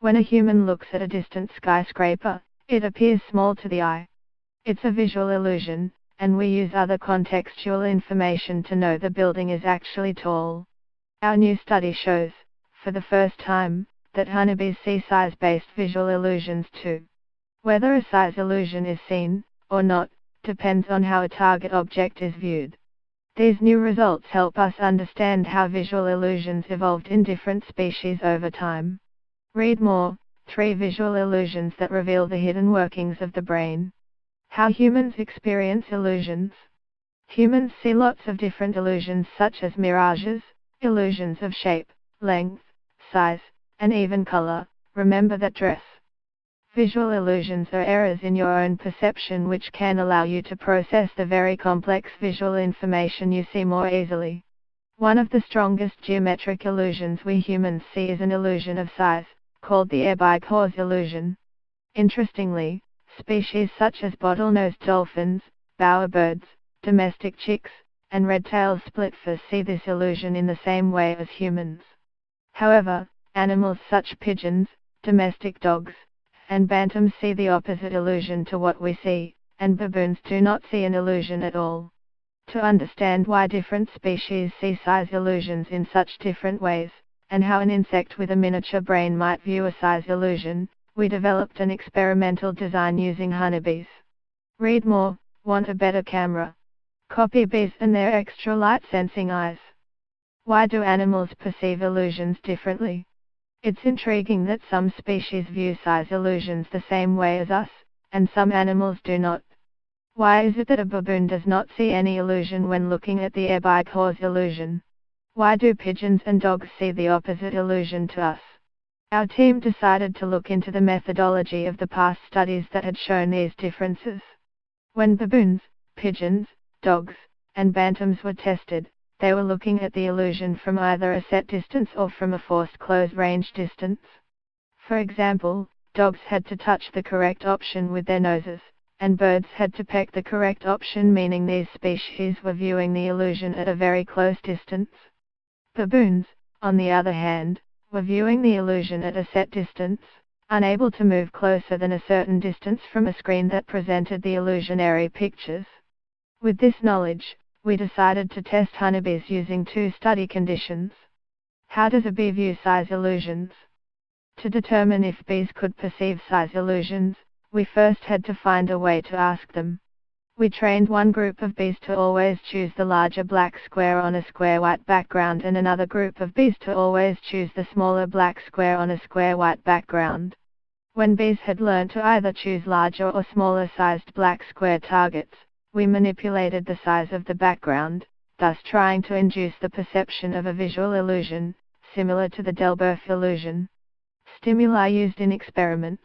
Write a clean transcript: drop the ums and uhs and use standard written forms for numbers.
When a human looks at a distant skyscraper, it appears small to the eye. It's a visual illusion, and we use other contextual information to know the building is actually tall. Our new study shows, for the first time, that honeybees see size-based visual illusions too. Whether a size illusion is seen, or not, depends on how a target object is viewed. These new results help us understand how visual illusions evolved in different species over time. Read more: 3 visual illusions that reveal the hidden workings of the brain. How humans experience illusions. Humans see lots of different illusions such as mirages, illusions of shape, length, size, and even color. Remember that dress. Visual illusions are errors in your own perception which can allow you to process the very complex visual information you see more easily. One of the strongest geometric illusions we humans see is an illusion of size, called the ebb-cause illusion. Interestingly, species such as bottlenose dolphins, bowerbirds, domestic chicks, and red-tailed splitfur see this illusion in the same way as humans. However, animals such as pigeons, domestic dogs, and bantams see the opposite illusion to what we see, and baboons do not see an illusion at all. To understand why different species see size illusions in such different ways, and how an insect with a miniature brain might view a size illusion, we developed an experimental design using honeybees. Read more: want a better camera? Copy bees and their extra light-sensing eyes. Why do animals perceive illusions differently? It's intriguing that some species view size illusions the same way as us, and some animals do not. Why is it that a baboon does not see any illusion when looking at the ebb-cause illusion? Why do pigeons and dogs see the opposite illusion to us? Our team decided to look into the methodology of the past studies that had shown these differences. When baboons, pigeons, dogs, and bantams were tested, they were looking at the illusion from either a set distance or from a forced close-range distance. For example, dogs had to touch the correct option with their noses, and birds had to peck the correct option, meaning these species were viewing the illusion at a very close distance. Baboons, on the other hand, were viewing the illusion at a set distance, unable to move closer than a certain distance from a screen that presented the illusionary pictures. With this knowledge, we decided to test honeybees using 2 study conditions. How does a bee view size illusions? To determine if bees could perceive size illusions, we first had to find a way to ask them. We trained one group of bees to always choose the larger black square on a square white background and another group of bees to always choose the smaller black square on a square white background. When bees had learned to either choose larger or smaller sized black square targets, we manipulated the size of the background, thus trying to induce the perception of a visual illusion, similar to the Delboeuf illusion. Stimuli used in experiments.